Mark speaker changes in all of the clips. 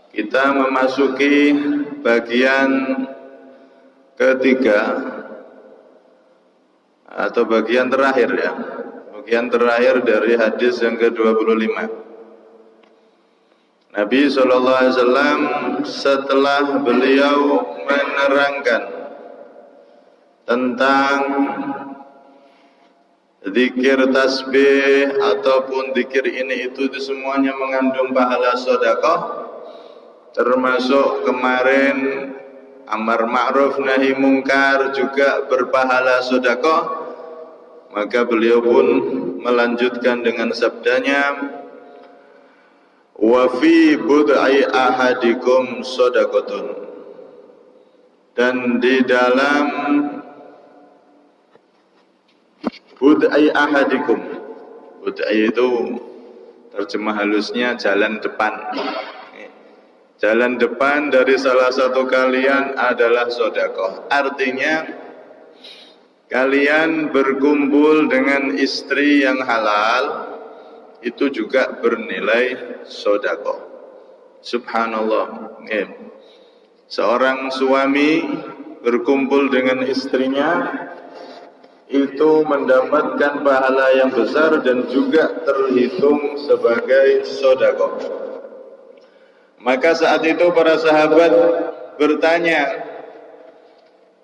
Speaker 1: Kita memasuki bagian ketiga atau bagian terakhir ya. Bagian terakhir dari hadis yang ke-25. Nabi SAW setelah beliau menerangkan tentang zikir tasbih ataupun zikir ini itu semuanya mengandung pahala sedekah, termasuk kemarin amar ma'ruf nahi mungkar juga berpahala sedekah, maka beliau pun melanjutkan dengan sabdanya, wa fi bud'i ahadikum shadaqatun, dan di dalam bud'i ahadikum, bud'i itu terjemah halusnya jalan depan. Jalan depan dari salah satu kalian adalah sedekah. Artinya kalian berkumpul dengan istri yang halal itu juga bernilai sedekah. Subhanallah. Seorang suami berkumpul dengan istrinya itu mendapatkan pahala yang besar dan juga terhitung sebagai sedekah. Maka saat itu para sahabat bertanya,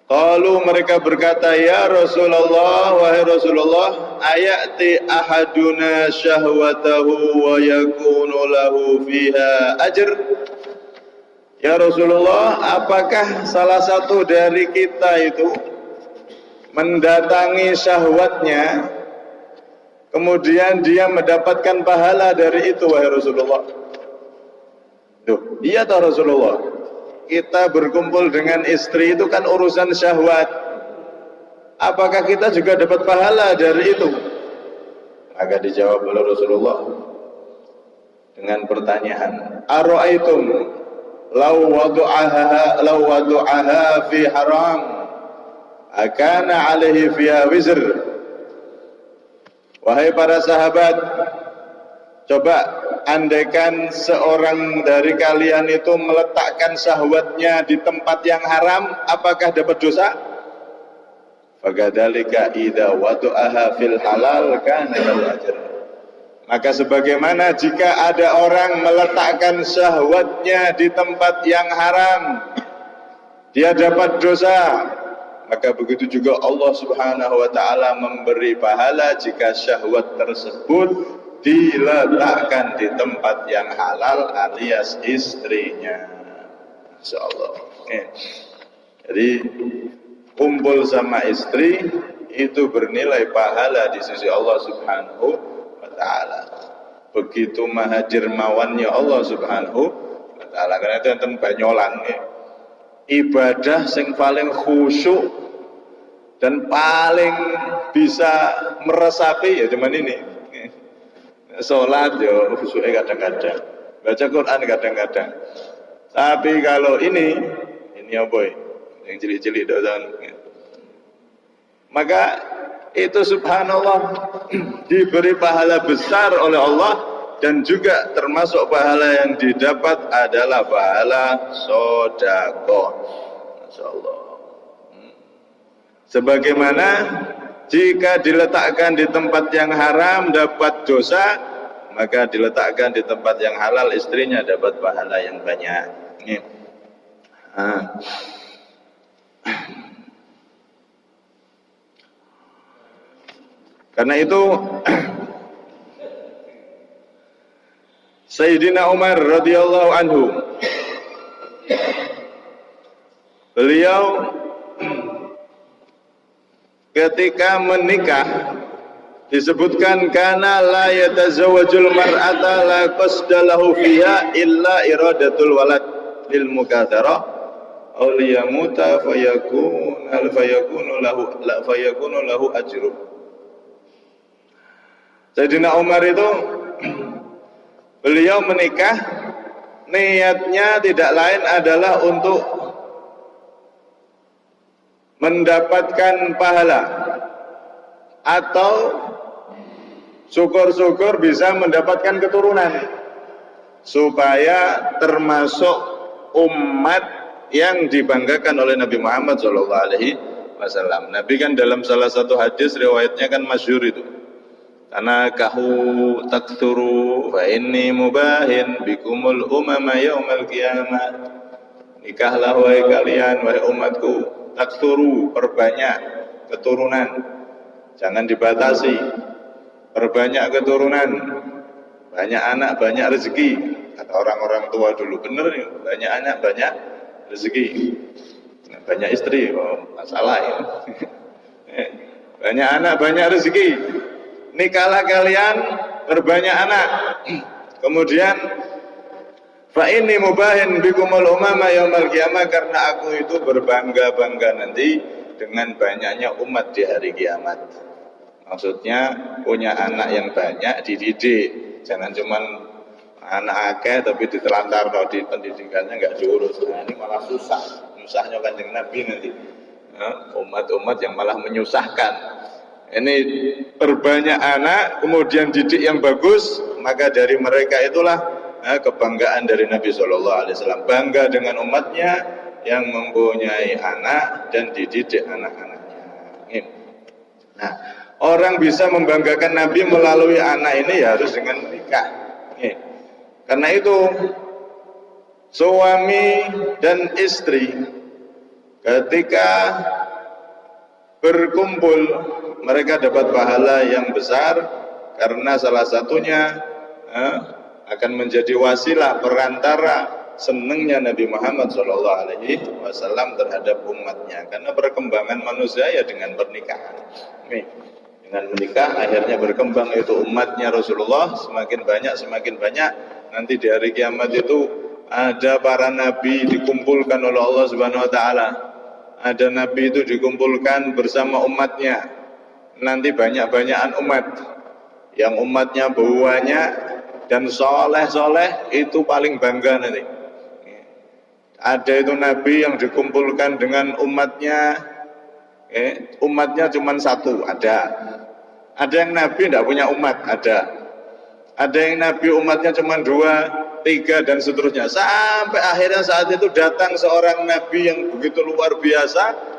Speaker 1: qalu, mereka berkata, ya Rasulullah, wahai Rasulullah, ayati ahaduna syahwatahu wa yakunu lahu fiha ajr. Ya Rasulullah, apakah salah satu dari kita itu mendatangi syahwatnya kemudian dia mendapatkan pahala dari itu, wahai Rasulullah? Duh, iya toh Rasulullah, kita berkumpul dengan istri itu kan urusan syahwat, apakah kita juga dapat pahala dari itu? Maka dijawab oleh Rasulullah dengan pertanyaan, ara'aitum law wadu'aha fi haram akana alaihi fiha wizr. Wahai para sahabat, coba andaikan seorang dari kalian itu meletakkan syahwatnya di tempat yang haram, apakah dapat dosa? Fagadzalika idza wadu'aha fil halal kana lahu ajr. Maka sebagaimana jika ada orang meletakkan syahwatnya di tempat yang haram, dia dapat dosa. Maka begitu juga Allah Subhanahu wa taala memberi pahala jika syahwat tersebut diletakkan di tempat yang halal alias istrinya. Insyaallah. Jadi kumpul sama istri itu bernilai pahala di sisi Allah Subhanahu wa taala. Begitu maha dermawannya Allah Subhanahu wa taala. Karena itu enten banyolan ibadah sing paling khusyuk dan paling bisa meresapi ya cuman ini. Sholat ya khusyuknya kadang-kadang, baca Quran kadang-kadang. Tapi kalau ini apa yang cilik-cilik doang. Maka itu subhanallah diberi pahala besar oleh Allah, dan juga termasuk pahala yang didapat adalah pahala sedekah. Masyaallah. Sebagaimana jika diletakkan di tempat yang haram dapat dosa, maka diletakkan di tempat yang halal istrinya dapat pahala yang banyak. Karena itu Sayyidina Umar radhiyallahu anhu, beliau ketika menikah disebutkan kana la yatazawwajul mar'ata la qasdalahu fiha illa iradatul walad lil mukatsara aw liyamuta fayakunu lahu ajru. Sayyidina Umar itu beliau menikah niatnya tidak lain adalah untuk mendapatkan pahala atau syukur-syukur bisa mendapatkan keturunan, supaya termasuk umat yang dibanggakan oleh Nabi Muhammad SAW. Nabi kan dalam salah satu hadis riwayatnya kan masyhur itu, tanakahu taktsuru fa inni mubahin bikumul umama yaumal qiyamah. Nikahlah wahai kalian, wahai umatku, taktsuru, perbanyak keturunan, jangan dibatasi, perbanyak keturunan, banyak anak banyak rezeki, kata orang-orang tua dulu. Bener ya, banyak anak banyak rezeki, banyak istri, masalah ya. Banyak anak banyak rezeki, nikahlah kalian, berbanyak anak. Kemudian fa inni mubahin bikumul umama yaumal qiyamah, karena aku itu berbangga-bangga nanti dengan banyaknya umat di hari kiamat. Maksudnya punya anak yang banyak, dididik, jangan cuman anak akeh tapi ditelantar di pendidikannya nggak diurus. Nah, ini malah susahnya Kanjeng Nabi nanti. Umat-umat yang malah menyusahkan. Ini perbanyak anak, kemudian didik yang bagus, maka dari mereka itulah kebanggaan dari Nabi SAW. Bangga dengan umatnya yang mempunyai anak dan dididik anak-anaknya. Nah, orang bisa membanggakan Nabi melalui anak ini ya harus dengan menikah. Karena itu suami dan istri ketika berkumpul mereka dapat pahala yang besar, karena salah satunya akan menjadi wasilah perantara senangnya Nabi Muhammad SAW terhadap umatnya. Karena perkembangan manusia ya dengan pernikahan. Dengan menikah akhirnya berkembang itu umatnya Rasulullah, semakin banyak. Nanti di hari kiamat itu ada para nabi dikumpulkan oleh Allah Subhanahu Wa Taala. Ada nabi itu dikumpulkan bersama umatnya. Nanti banyak-banyakan umat, yang umatnya banyak dan soleh itu paling bangga nanti. Ada itu nabi yang dikumpulkan dengan umatnya, umatnya cuma satu, ada yang nabi tidak punya umat, ada yang nabi umatnya cuma 2, 3 dan seterusnya, sampai akhirnya saat itu datang seorang nabi yang begitu luar biasa,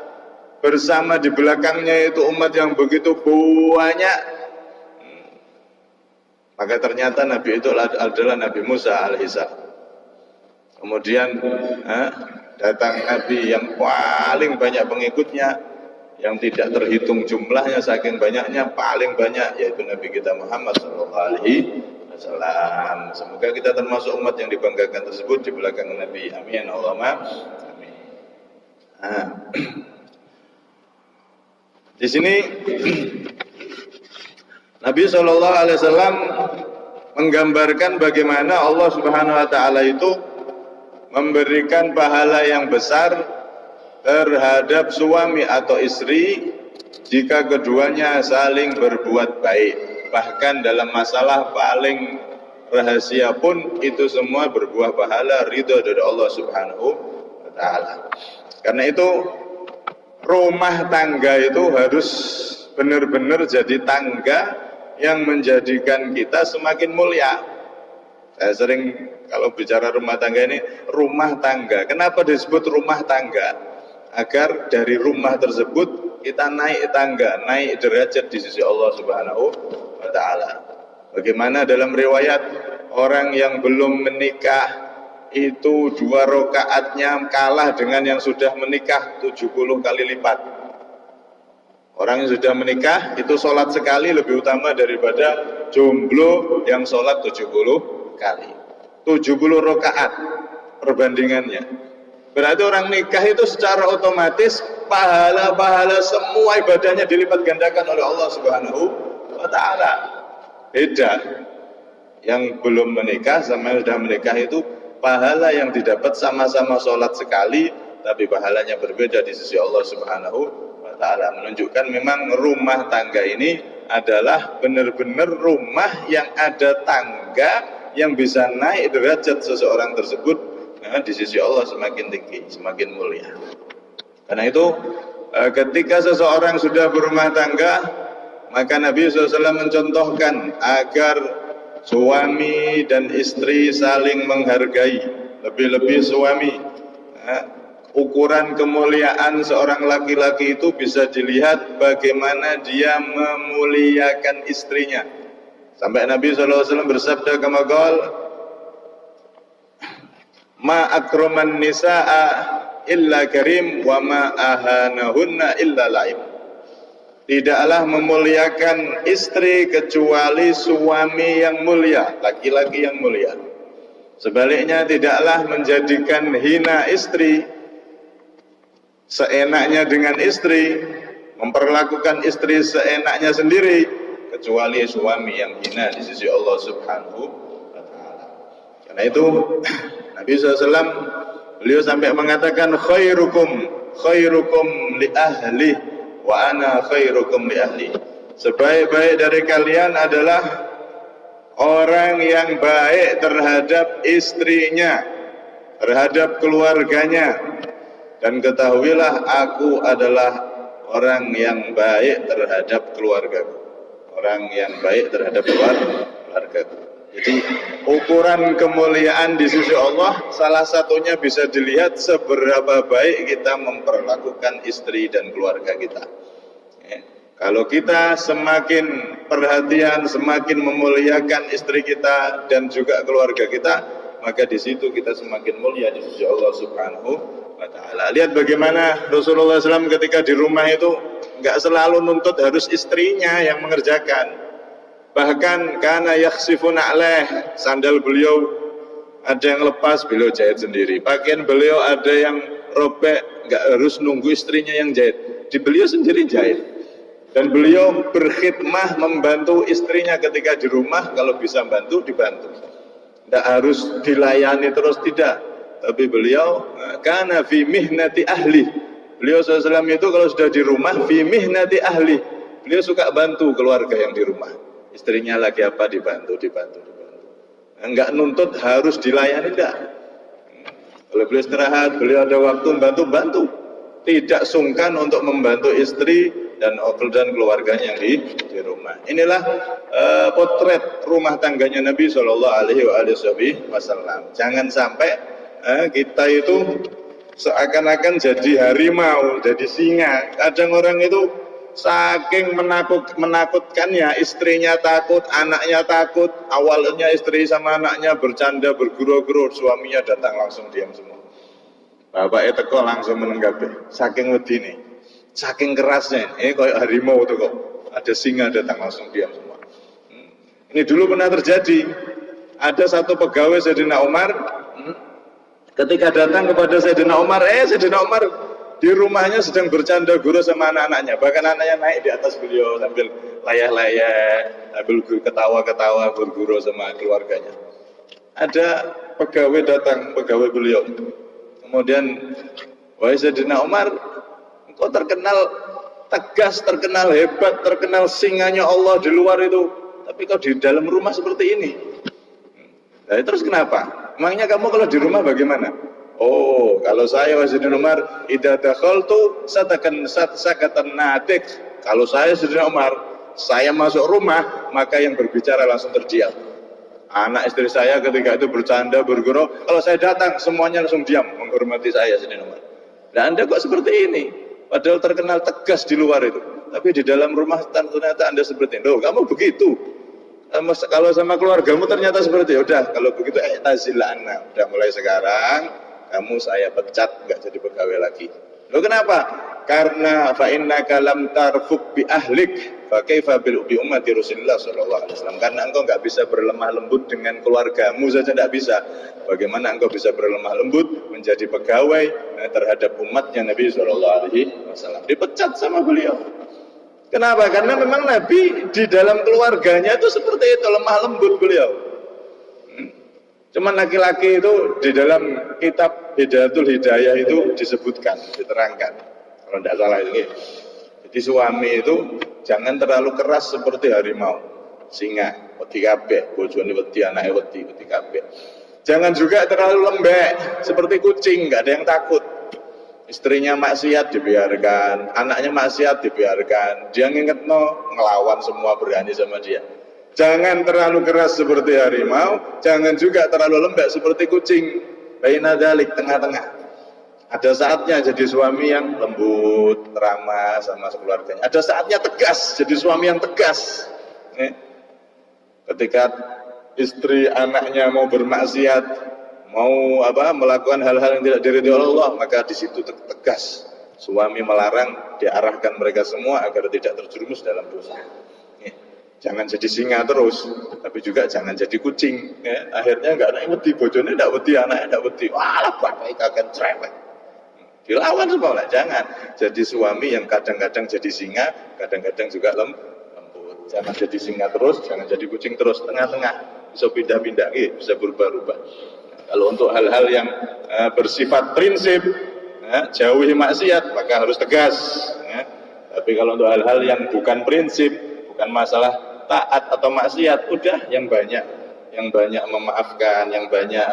Speaker 1: bersama di belakangnya itu umat yang begitu banyak. Maka ternyata nabi itu adalah Nabi Musa alaihissalam. Kemudian datang nabi yang paling banyak pengikutnya, yang tidak terhitung jumlahnya saking banyaknya, paling banyak, yaitu Nabi kita Muhammad SAW. Semoga kita termasuk umat yang dibanggakan tersebut di belakang Nabi. Amin Allahumma amin. Di sini Nabi SAW menggambarkan bagaimana Allah Subhanahu Wa Taala itu memberikan pahala yang besar terhadap suami atau istri jika keduanya saling berbuat baik. Bahkan dalam masalah paling rahasia pun itu semua berbuah pahala ridho dari Allah Subhanahu Wa Taala. Karena itu rumah tangga itu harus benar-benar jadi tangga yang menjadikan kita semakin mulia. Saya sering kalau bicara rumah tangga ini, rumah tangga. Kenapa disebut rumah tangga? Agar dari rumah tersebut kita naik tangga, naik derajat di sisi Allah Subhanahu Wa Taala. Bagaimana dalam riwayat, orang yang belum menikah itu 2 rakaatnya kalah dengan yang sudah menikah 70 kali lipat. Orang yang sudah menikah itu sholat sekali lebih utama daripada jomblo yang sholat 70 kali. 70 rakaat perbandingannya. Berarti orang nikah itu secara otomatis pahala-pahala semua ibadahnya dilipat gandakan oleh Allah Subhanahu Wa Taala. Beda yang belum menikah sama yang sudah menikah itu, pahala yang didapat sama-sama sholat sekali, tapi pahalanya berbeda di sisi Allah Subhanahu Wa Taala. Menunjukkan memang rumah tangga ini adalah benar-benar rumah yang ada tangga yang bisa naik derajat seseorang tersebut di sisi Allah semakin tinggi, semakin mulia. Karena itu ketika seseorang sudah berumah tangga, Maka Nabi SAW mencontohkan agar suami dan istri saling menghargai. Lebih-lebih suami, ukuran kemuliaan seorang laki-laki itu bisa dilihat bagaimana dia memuliakan istrinya. Sampai Nabi SAW bersabda kama qol, ma akraman nisaa illa karim wa ma ahanahunna illa laim. Tidaklah memuliakan istri kecuali suami yang mulia, laki-laki yang mulia. Sebaliknya tidaklah menjadikan hina istri, seenaknya dengan istri, memperlakukan istri seenaknya sendiri, kecuali suami yang hina di sisi Allah Subhanahu wa ta'ala. Karena itu Nabi SAW beliau sampai mengatakan khairukum li ahli wa ana khairukum li ahli. Sebaik-baik dari kalian adalah orang yang baik terhadap istrinya, terhadap keluarganya. Dan ketahuilah aku adalah orang yang baik terhadap keluargaku, orang yang baik terhadap keluargaku. Jadi ukuran kemuliaan di sisi Allah salah satunya bisa dilihat seberapa baik kita memperlakukan istri dan keluarga kita. Kalau kita semakin perhatian, semakin memuliakan istri kita dan juga keluarga kita, maka di situ kita semakin mulia di sisi Allah Subhanahu wa ta'ala. Lihat bagaimana Rasulullah SAW ketika di rumah itu enggak selalu nuntut harus istrinya yang mengerjakan. Bahkan karena yakhsifuna alaih, sandal beliau ada yang lepas, beliau jahit sendiri. Pakaian beliau ada yang robek, enggak harus nunggu istrinya yang jahit, di beliau sendiri jahit. Dan beliau berkhidmah membantu istrinya ketika di rumah, kalau bisa bantu dibantu. Tidak harus dilayani terus, tidak. Tapi beliau kana fi mihnati ahli. Beliau SAW itu kalau sudah di rumah fi mihnati ahli, beliau suka bantu keluarga yang di rumah. Istrinya lagi apa dibantu. Enggak nuntut harus dilayani, tidak. Kalau beliau istirahat, beliau ada waktu bantu. Tidak sungkan untuk membantu istri dan keluarganya yang di rumah. Inilah potret rumah tangganya Nabi SAW. Jangan sampai kita itu seakan-akan jadi harimau, jadi singa. Kadang orang itu saking menakutkannya, istrinya takut, anaknya takut. Awalnya istri sama anaknya bercanda, bergurau-gurau, suaminya datang langsung diam semua. Bapaknya teko langsung menanggapi. Saking wedine, saking kerasnya, kayak harimau itu kok. Ada singa datang langsung diam semua. Ini dulu pernah terjadi. Ada satu pegawai Sayyidina Umar, ketika datang kepada Sayyidina Umar, Sayyidina Umar di rumahnya sedang bercanda gurau sama anak-anaknya. Bahkan anaknya naik di atas beliau sambil layah-layah, sambil ketawa-ketawa bergurau sama keluarganya. Ada pegawai datang, pegawai beliau. Kemudian, wahai Sayyidina Umar, engkau terkenal tegas, terkenal hebat, terkenal singanya Allah di luar itu, tapi kau di dalam rumah seperti ini. Nah, terus kenapa? Emangnya kamu kalau di rumah bagaimana? Oh, kalau saya Sayyidina Umar, idza dakhaltu sakatan natik. Kalau saya Sayyidina Umar, saya masuk rumah, maka yang berbicara langsung terdiam. Anak istri saya ketika itu bercanda, bergurau, kalau saya datang semuanya langsung diam, menghormati saya Sayyidina Umar. Nah, Anda kok seperti ini? Padahal terkenal tegas di luar itu, tapi di dalam rumah ternyata Anda seperti ini. Loh, kamu begitu. Kalau sama keluargamu ternyata seperti itu. Udah, kalau begitu tazilana. Udah mulai sekarang kamu saya pecat, enggak jadi pegawai lagi. Loh, kenapa? Karena fa innaka lam tarfuk bi ahlik fa kaifa bi ummati Rasulullah sallallahu alaihi wasallam. Karena engkau enggak bisa berlemah lembut dengan keluargamu saja, enggak bisa. Bagaimana engkau bisa berlemah lembut menjadi pegawai terhadap umatnya Nabi sallallahu alaihi wasallam? Dipecat sama beliau. Kenapa? Karena memang Nabi di dalam keluarganya itu seperti itu, lemah lembut beliau. Cuman laki-laki itu di dalam kitab Hidayatul Hidayah itu disebutkan, diterangkan. Kalau tidak salah itu. Jadi suami itu jangan terlalu keras seperti harimau, singa, wedi kabeh, bojone wedi, anake wedi kabeh. Jangan juga terlalu lembek seperti kucing, enggak ada yang takut. Istrinya maksiat dibiarkan, anaknya maksiat dibiarkan, dia ngingetno ngelawan semua berani sama dia. Jangan terlalu keras seperti harimau, jangan juga terlalu lembek seperti kucing. Baina dzalik, tengah-tengah. Ada saatnya jadi suami yang lembut, ramah sama keluarganya. Ada saatnya tegas, jadi suami yang tegas. Ketika istri anaknya mau bermaksiat, mau melakukan hal-hal yang tidak diridhoi Allah, maka di situ tegas. Suami melarang, diarahkan mereka semua agar tidak terjerumus dalam dosa. Jangan jadi singa terus, tapi juga jangan jadi kucing. Akhirnya nggak ada yang wedi, bojone nggak wedi, anaknya nggak wedi. Walah, bapak akan cerewet. Dilawan semua lah, jangan. Jadi suami yang kadang-kadang jadi singa, kadang-kadang juga lembut. Jangan jadi singa terus, jangan jadi kucing terus, tengah-tengah. Bisa pindah-pindah, bisa berubah-ubah. Kalau untuk hal-hal yang bersifat prinsip, jauhi maksiat, maka harus tegas. Tapi kalau untuk hal-hal yang bukan prinsip, bukan masalah taat atau maksiat, udah yang banyak memaafkan, yang banyak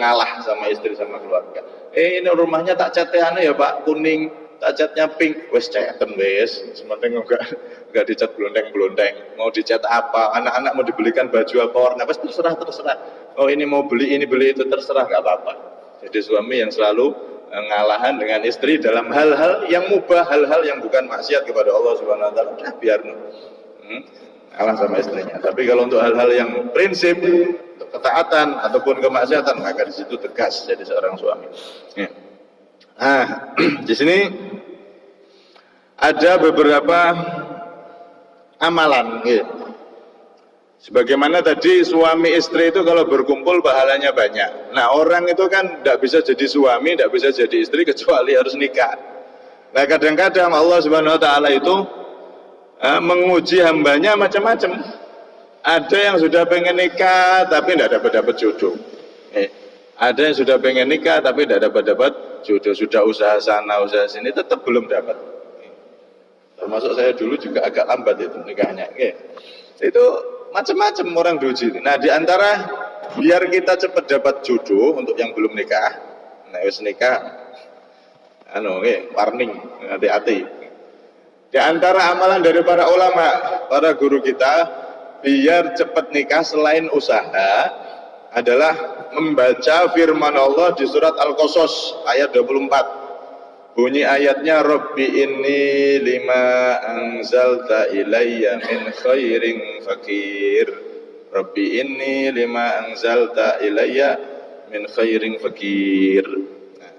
Speaker 1: ngalah sama istri sama keluarga. Ini rumahnya tak catnya ya Pak, kuning, tak catnya pink, wes catan wes, sementing enggak dicat blondeng-blondeng. Mau dicat apa? Anak-anak mau dibelikan baju apa warna, wes terserah. Oh ini mau beli ini beli itu, terserah, nggak apa-apa. Jadi suami yang selalu ngalahan dengan istri dalam hal-hal yang mubah, hal-hal yang bukan maksiat kepada Allah Subhanahu Wa Taala, udah biar ngalah sama istrinya. Tapi kalau untuk hal-hal yang prinsip, untuk ketaatan ataupun kemaksiatan, maka di situ tegas jadi seorang suami. Nah, di sini ada beberapa amalan. Sebagaimana tadi suami istri itu kalau berkumpul pahalanya banyak. Nah orang itu kan tidak bisa jadi suami, tidak bisa jadi istri kecuali harus nikah. Nah kadang-kadang Allah Subhanahu Wa Taala itu menguji hambanya macam-macam. Ada yang sudah pengen nikah tapi tidak dapat jodoh. Ada yang sudah pengen nikah tapi tidak dapat jodoh. Sudah usaha sana usaha sini tetap belum dapat. Termasuk saya dulu juga agak lambat itu nikahnya. Itu macam-macam orang diuji. Nah di antara biar kita cepat dapat jodoh untuk yang belum nikah, nah wis nikah, warning, hati-hati. Di antara amalan dari para ulama, para guru kita, biar cepat nikah selain usaha adalah membaca firman Allah di surat Al-Qasas ayat 24. Bunyi ayatnya, Rabbi inni lima anzalta ilayya min khairin fakir. Rabbi inni lima anzalta ilayya min khairin fakir.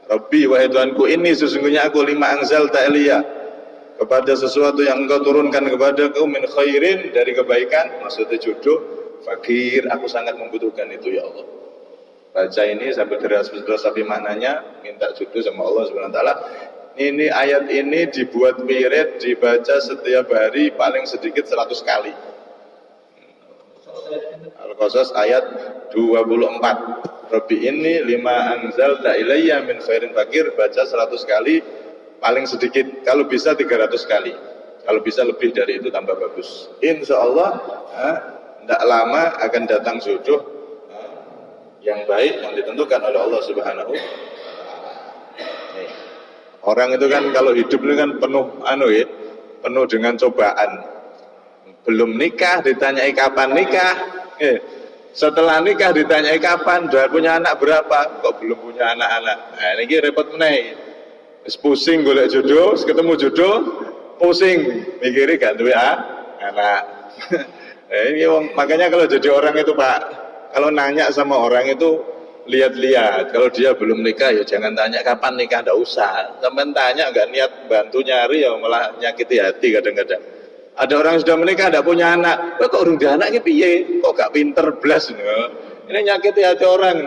Speaker 1: Rabbi, wahai Tuhanku, ini sesungguhnya aku lima anzalta ilayya, kepada sesuatu yang engkau turunkan kepadaku, min khairin, dari kebaikan, maksudnya jodoh, fakir, aku sangat membutuhkan itu ya Allah. Baca ini sampai tapi maknanya minta jodoh sama Allah Subhanahu Wa Taala. Ini ayat ini dibuat wirid, dibaca setiap hari paling sedikit 100 kali. Al-Qasas ayat 24. Rabbi ini lima anzalta ilayya min khairin fakir, baca 100 kali paling sedikit, kalau bisa 300 kali. Kalau bisa lebih dari itu tambah bagus. Insya Allah tidak lama akan datang jodoh yang baik yang ditentukan oleh Allah Subhanahu wa Ta'ala. Orang itu kan kalau hidup ini kan penuh dengan cobaan. Belum nikah ditanyai kapan nikah, setelah nikah ditanyai kapan, udah punya anak berapa, kok belum punya anak-anak. Nah ini repot meneh. Pusing golek jodoh, ketemu jodoh, pusing mikiri gak duwe anak. Ini makanya kalau jadi orang itu Pak, kalau nanya sama orang itu lihat-lihat. Kalau dia belum nikah ya jangan tanya kapan nikah, ndak usah. Sampai tanya nggak niat bantu nyari ya malah nyakiti hati kadang-kadang. Ada orang yang sudah menikah ndak punya anak, kok urung dia anak iki piye? Kok gak pinter blas ini nyakiti hati orang.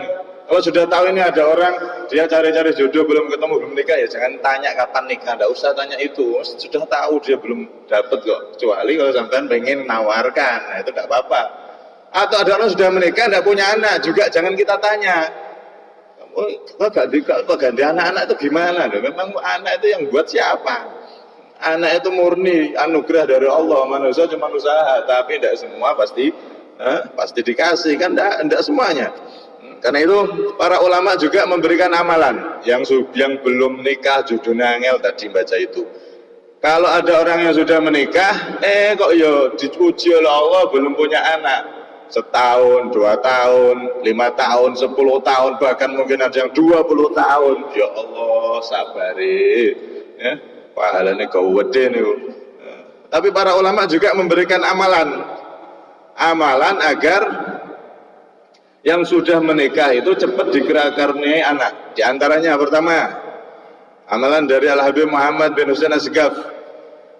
Speaker 1: Kalau sudah tahu ini ada orang dia cari-cari jodoh belum ketemu belum nikah ya jangan tanya kapan nikah, ndak usah tanya itu. Sudah tahu dia belum dapat kok. Kecuali kalau sampean pengen nawarkan, nah itu ndak apa-apa. Atau ada orang sudah menikah tidak punya anak juga jangan kita tanya, kok ganti anak-anak itu gimana? Memang anak itu yang buat siapa? Anak itu murni anugerah dari Allah, manusia cuma usaha, tapi tidak semua pasti dikasih kan, tidak semuanya. Karena itu para ulama juga memberikan amalan yang belum nikah judulnya angel tadi baca itu. Kalau ada orang yang sudah menikah, kok ya diuji oleh Allah belum punya anak, setahun, 2 tahun, 5 tahun, 10 tahun, bahkan mungkin ada yang 20 tahun. Ya Allah, sabari, ya, pahalanya gawede nih. Tapi para ulama juga memberikan amalan agar yang sudah menikah itu cepat dikaruniai anak. Di antaranya pertama, amalan dari Al-Habib Muhammad bin Husain Asgaf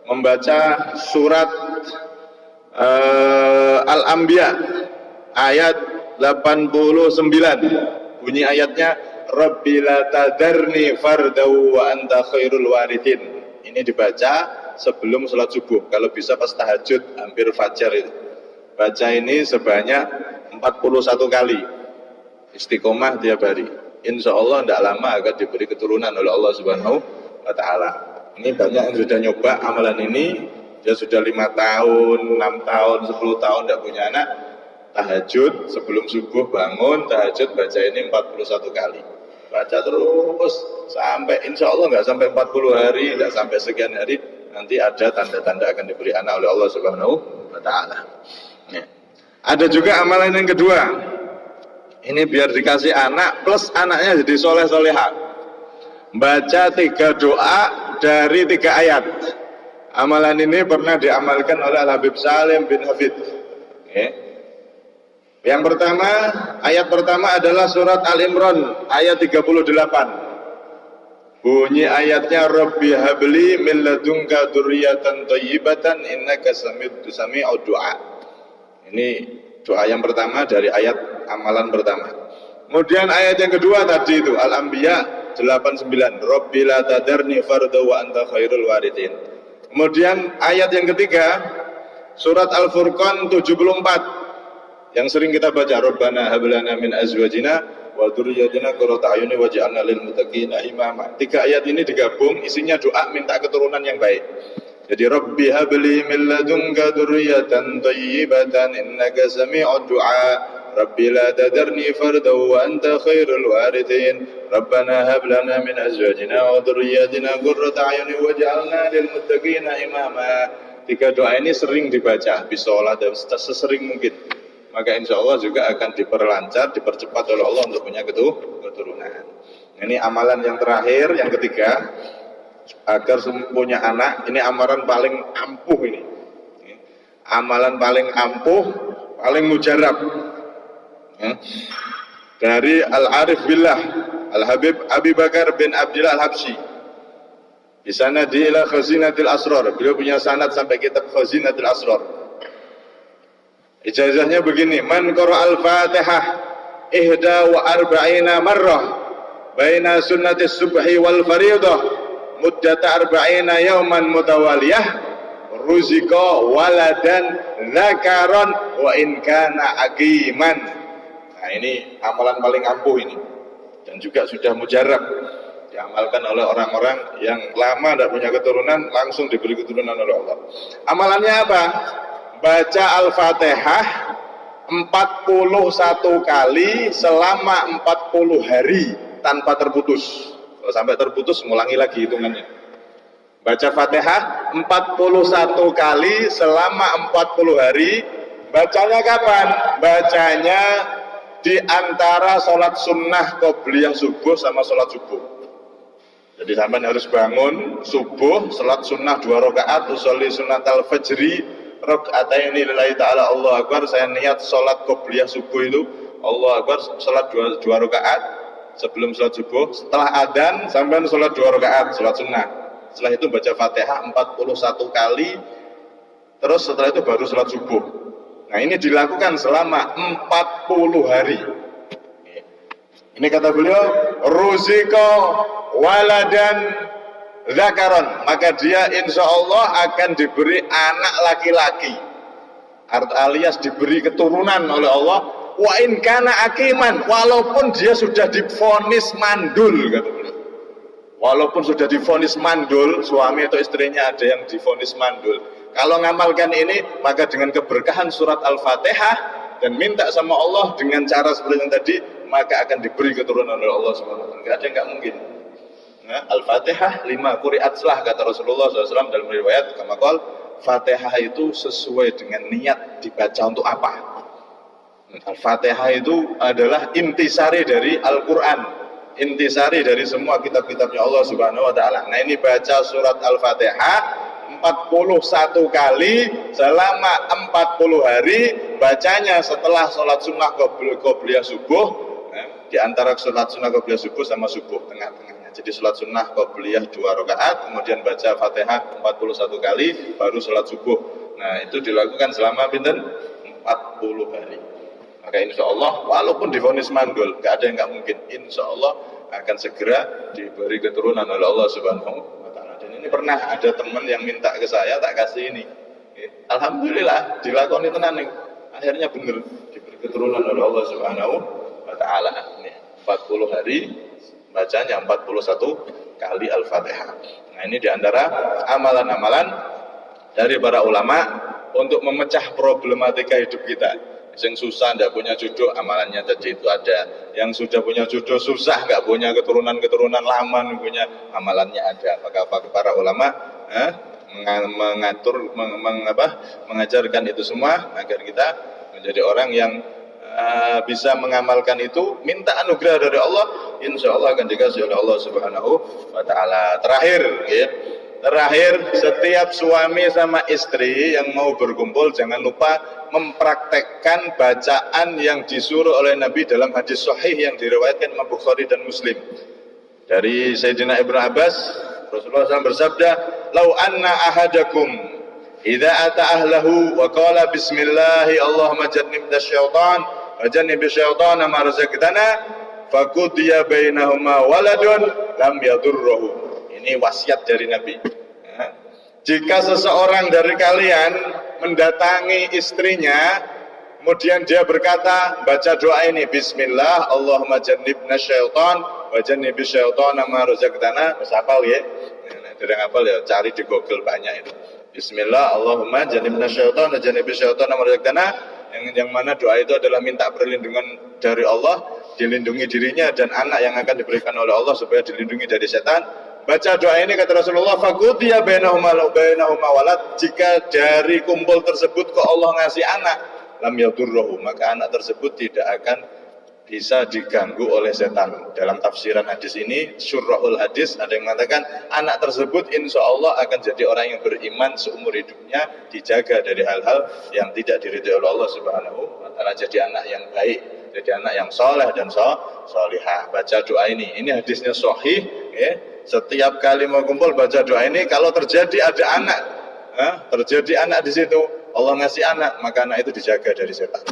Speaker 1: membaca surat Al-Anbiya ayat 89. Bunyi ayatnya, Rabbi la tadarni fardau wa anta khairul warithin. Ini dibaca sebelum sholat subuh. Kalau bisa pas tahajud hampir fajar itu. Baca ini sebanyak 41 kali. Istiqomah tiap hari. Insya Allah tidak lama akan diberi keturunan oleh Allah Subhanahu wa Ta'ala. Ini banyak yang sudah nyoba amalan ini. Dia sudah 5 tahun, 6 tahun, 10 tahun tidak punya anak. Tahajud sebelum subuh bangun, tahajud baca ini 41 kali. Baca terus sampai insya Allah nggak sampai 40 hari, nggak sampai sekian hari, nanti ada tanda-tanda akan diberi anak oleh Allah Subhanahu wa Ta'ala. Ya. Ada juga amalan yang kedua. Ini biar dikasih anak plus anaknya jadi soleh-soleha. Baca 3 doa dari 3 ayat. Amalan ini pernah diamalkan oleh Al-Habib Salim bin Hafid. Okay. Yang pertama, ayat pertama adalah surat Al-Imran ayat 38. Bunyi ayatnya, Rabbi habli min ladunka dzurriyyatan thayyibatan innaka sami'ud du'a. Ini doa yang pertama dari ayat amalan pertama. Kemudian ayat yang kedua tadi itu Al-Anbiya 89, Rabbi la tadarni farda wa anta khairul warithin. Kemudian ayat yang ketiga surat Al-Furqan 74 yang sering kita baca, Rabbana hab lana min azwajina wa dzurriyyatina qurrata a'yunin waj'alna lil muttaqina imama. 3 ayat ini digabung, isinya doa minta keturunan yang baik. Jadi Rabbi habli min ladunka dzurriyyatan thayyibatan innaka sami'ud du'a. Rabbi la tadarni fardan wa anta khairul warithin. Rabbana hab lana min azwajina wa dhurriyyatina qurrata a'yunin waj'alna lil muttaqina imama. 3 doa ini sering dibaca, bisolah dan sesering mungkin. Maka insya Allah juga akan diperlancar, dipercepat oleh Allah untuk punya keturunan. Ini amalan yang terakhir, yang ketiga, agar punya anak. Ini amalan paling ampuh ini. Amalan paling ampuh, paling mujarab. Dari Al-Arif Billah Al-Habib Abi Bakar bin Abdillah Al-Habsyi, di sana di ila Khazinatil Asrar. Beliau punya sanad sampai kitab Khazinatil Asrar. Ijazahnya begini, man qara al-Fatihah ihda wa arba'ina marrah baina sunnatis subhi wal fariidah muddata arba'ina yauman mutawaliyah ruzika waladan dzakaran wa in kana aqiman. Nah, ini amalan paling ampuh ini, dan juga sudah mujarab, diamalkan oleh orang-orang yang lama tidak punya keturunan, langsung diberi keturunan oleh Allah. Amalannya apa? Baca Al-Fatihah 41 kali selama 40 hari tanpa terputus. Kalau sampai terputus, ngulangi lagi hitungannya. Baca Fatihah 41 kali selama 40 hari. Bacanya kapan? Bacanya di antara sholat sunnah qobliyah subuh sama sholat subuh. Jadi sampai harus bangun subuh, sholat sunnah 2 rakaat, usolli sunnatal fajri raka'ataini lillahi ta'ala, Allah Akbar. Saya niat sholat qobliyah subuh itu, Allah Akbar, sholat 2 rakaat sebelum sholat subuh. Setelah adzan sampai sholat 2 rakaat, sholat sunnah. Setelah itu baca Fatihah 41 kali, terus setelah itu baru sholat subuh. Nah, ini dilakukan selama 40 hari. Ini kata beliau, ruziko waladan dzakaron, maka dia insya Allah akan diberi anak laki-laki, alias diberi keturunan oleh Allah. Wa in kana akiman, walaupun dia sudah divonis mandul, kata beliau. Walaupun sudah divonis mandul, suami atau istrinya ada yang divonis mandul, kalau ngamalkan ini, maka dengan keberkahan surat Al-Fatihah dan minta sama Allah dengan cara seperti yang tadi, maka akan diberi keturunan oleh Allah Subhanahu wa taala. Enggak ada yang enggak mungkin. Nah, Al-Fatihah 5 quri'at lah kata Rasulullah SAW dalam riwayat kama qol, Fatihah itu sesuai dengan niat dibaca untuk apa. Al-Fatihah itu adalah intisari dari Al-Quran, intisari dari semua kitab-kitabnya Allah Subhanahu wa taala. Nah, ini baca surat Al-Fatihah 41 kali selama 40 hari, bacanya setelah sholat sunnah qobliyah subuh, di antara sholat sunnah qobliyah subuh sama subuh tengah-tengahnya. Jadi sholat sunnah qobliyah 2 rakaat, kemudian baca Fatihah 41 kali, baru sholat subuh. Nah, itu dilakukan selama pinten 40 hari. Maka insya Allah walaupun divonis mandul, gak ada yang gak mungkin, insya Allah akan segera diberi keturunan oleh Allah Subhanahu wa taala. Dan ini pernah ada teman yang minta ke saya, tak kasih ini. Alhamdulillah dilakoni tenan nih. Akhirnya benar diberi keturunan oleh Allah Subhanahu wa taala. Ini 40 hari bacanya 41 kali Al-Fatihah. Nah, ini diantara amalan-amalan dari para ulama untuk memecah problematika hidup kita. Yang susah tidak punya jodoh, amalannya tadi itu ada. Yang sudah punya jodoh susah, nggak punya keturunan lama, punya amalannya ada. Maka para ulama mengatur, mengajarkan itu semua agar kita menjadi orang yang bisa mengamalkan itu, minta anugerah dari Allah, insya Allah akan dikasih oleh Allah Subhanahu wa taala. Terakhir, setiap suami sama istri yang mau berkumpul jangan lupa mempraktekkan bacaan yang disuruh oleh Nabi dalam hadis sahih yang diriwayatkan Imam Bukhari dan Muslim. Dari Sayyidina Ibnu Abbas, Rasulullah SAW bersabda, "Lau anna ahadakum idza ata ahlahu wa qala bismillahi Allahumma jannibna syaitan wa jannibi syaitana ma razaqtana faqudiya bainahuma waladun lam yadurruhu." Ini wasiat dari Nabi. Jika seseorang dari kalian mendatangi istrinya, kemudian dia berkata, baca doa ini, Bismillah Allahumma jannibna syaitan wa jannibi syaitana ma razaqtana. Bisa hafal ya? Tidak hafal ya, cari di Google banyak itu. Bismillah Allahumma jannibna syaitan wa jannibi syaitana ma razaqtana. Yang mana doa itu adalah minta perlindungan dari Allah, dilindungi dirinya dan anak yang akan diberikan oleh Allah supaya dilindungi dari setan. Baca doa ini kata Rasulullah, faqudiya bainahuma walad. Jika dari kumpul tersebut kok Allah ngasih anak, lam yadurruhu, maka anak tersebut tidak akan bisa diganggu oleh setan. Dalam tafsiran hadis ini, syurrahul hadis, ada yang mengatakan anak tersebut insya Allah akan jadi orang yang beriman seumur hidupnya, dijaga dari hal-hal yang tidak diridhoi oleh Allah Subhanahu wa taala, jadi anak yang baik, jadi anak yang soleh dan solihah. Baca doa ini hadisnya sahih ya. Setiap kali mau kumpul baca doa ini, kalau terjadi ada anak, terjadi anak di situ, Allah ngasih anak, maka anak itu dijaga dari setan.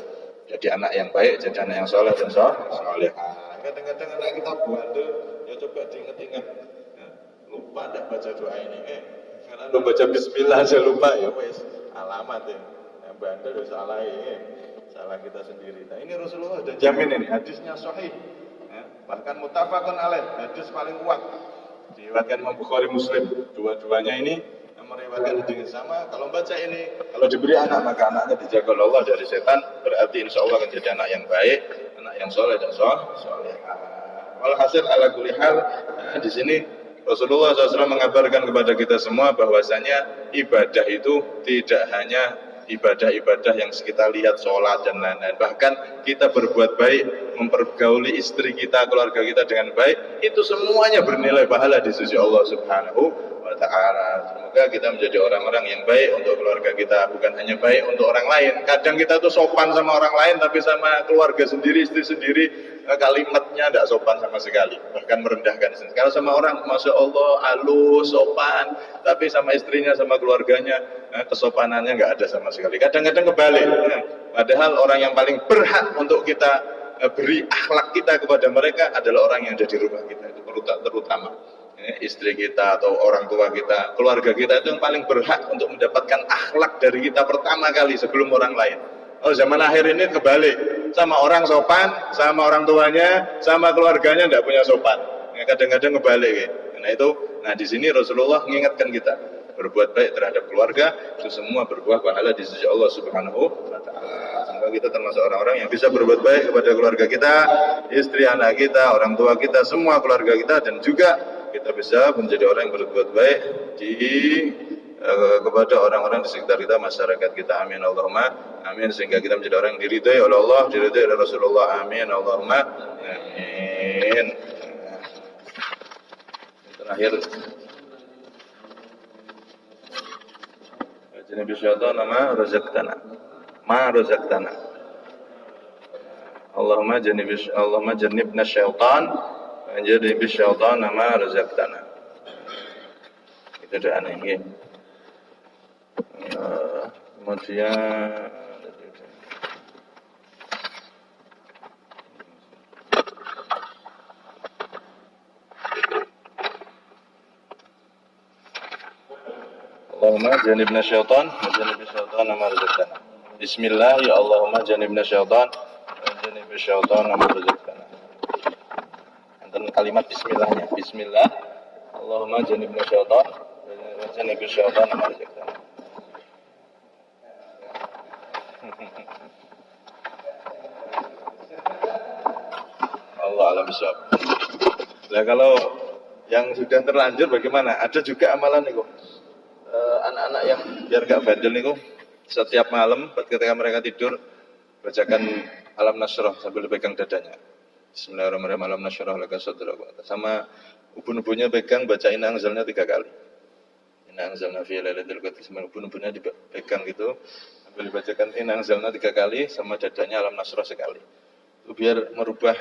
Speaker 1: Jadi anak yang baik, jadi anak yang soleh dan soleh. Kadang-kadang anak kita bandel, ya coba diingat-ingat. Lupa tidak baca doa ini. Karena lu baca Bismillah aja lupa ya, wes alamat ya. Yang bandel ya salah kita sendiri. Nah, ini Rasulullah sudah jamin ini, hadisnya sahih. Bahkan muttafaqun alaih, hadis paling kuat. Diriwayatkan Imam Bukhari Muslim, dua-duanya ini meriwayatkan dengan sama. Kalau baca ini, kalau diberi anak maka anaknya dijaga oleh Allah dari setan, berarti insya Allah akan jadi anak yang baik, anak yang soleh dan soleh. Walhasil ala kulli hal, di sini Rasulullah SAW mengabarkan kepada kita semua bahwasanya ibadah itu tidak hanya ibadah-ibadah yang kita lihat, sholat dan lain-lain. Bahkan kita berbuat baik, mempergauli istri kita, keluarga kita dengan baik, itu semuanya bernilai pahala di sisi Allah Subhanahu wa ta'ala. Semoga kita menjadi orang-orang yang baik untuk keluarga kita, bukan hanya baik untuk orang lain. Kadang kita tuh sopan sama orang lain, tapi sama keluarga sendiri, istri sendiri, kalimatnya tidak sopan sama sekali, bahkan merendahkan. Kalau sama orang, Masya Allah, halus, sopan, tapi sama istrinya, sama keluarganya, kesopanannya nggak ada sama sekali. Kadang-kadang kebalik. Padahal orang yang paling berhak untuk kita beri akhlak kita kepada mereka adalah orang yang ada di rumah kita, itu terutama istri kita atau orang tua kita, keluarga kita, itu yang paling berhak untuk mendapatkan akhlak dari kita pertama kali sebelum orang lain. Oh, zaman akhir ini kebalik, sama orang sopan, sama orang tuanya, sama keluarganya tidak punya sopan. Kadang-kadang kebalik. Nah di sini Rasulullah mengingatkan kita berbuat baik terhadap keluarga, itu semua berbuah pahala di sisi Allah Subhanahu wa ta'ala. Semoga kita termasuk orang-orang yang bisa berbuat baik kepada keluarga kita, istri anak kita, orang tua kita, semua keluarga kita, dan juga kita bisa menjadi orang yang berbuat baik kepada orang-orang di sekitar kita, masyarakat kita. Amin Allahumma amin, sehingga kita menjadi orang yang diridhai oleh Allah, diridhai oleh Rasulullah. Amin Allahumma amin. Terakhir, Nabi syaitan nama razaqtana. Allahumma jannibna syaitan wa jannibna syaitan nama razaqtana. Itu doa ini. Kemudian Allahumma jannibna syaitan wa jannibna syaitan ma razaqtana. Bismillah ya Allahumma jannibna syaitan wa jannibna syaitan ma razaqtana. Antara kalimat bismillahnya. Bismillah Allahumma jannibna syaitan wa jannibna syaitan ma razaqtana. Allah alam bisawab. Nah, kalau yang sudah terlanjur bagaimana? Ada juga amalan itu. Anak-anak yang biar gak bandel niku setiap malam ketika mereka tidur bacakan Alam Nasrah sambil pegang dadanya. Bismillahirrahmanirrahim. Alam Nasrah laka sadrak. Sama ubun-ubunnya pegang baca Inna Anzalna 3 kali. Inna Anzalna fi lailatul qadri. Sama ubun-ubunnya dipegang gitu sambil dibacakan Inna Anzalna 3 kali, sama dadanya Alam Nasrah sekali. Itu biar merubah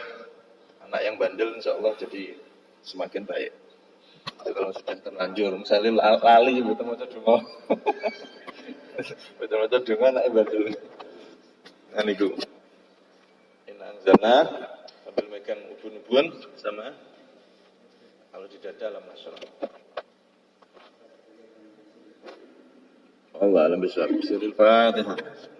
Speaker 1: anak yang bandel, insyaallah jadi semakin baik. Kalau sudah terlanjur, misalnya lali betul-betul dungo, betul-betul dungo anak bandel. Nah niku, Inna Anzalna sambil megang ubun-ubun sama kalau di dada Alam Nasrah. Allah alam bisawab. Bismillahirrahmanirrahim.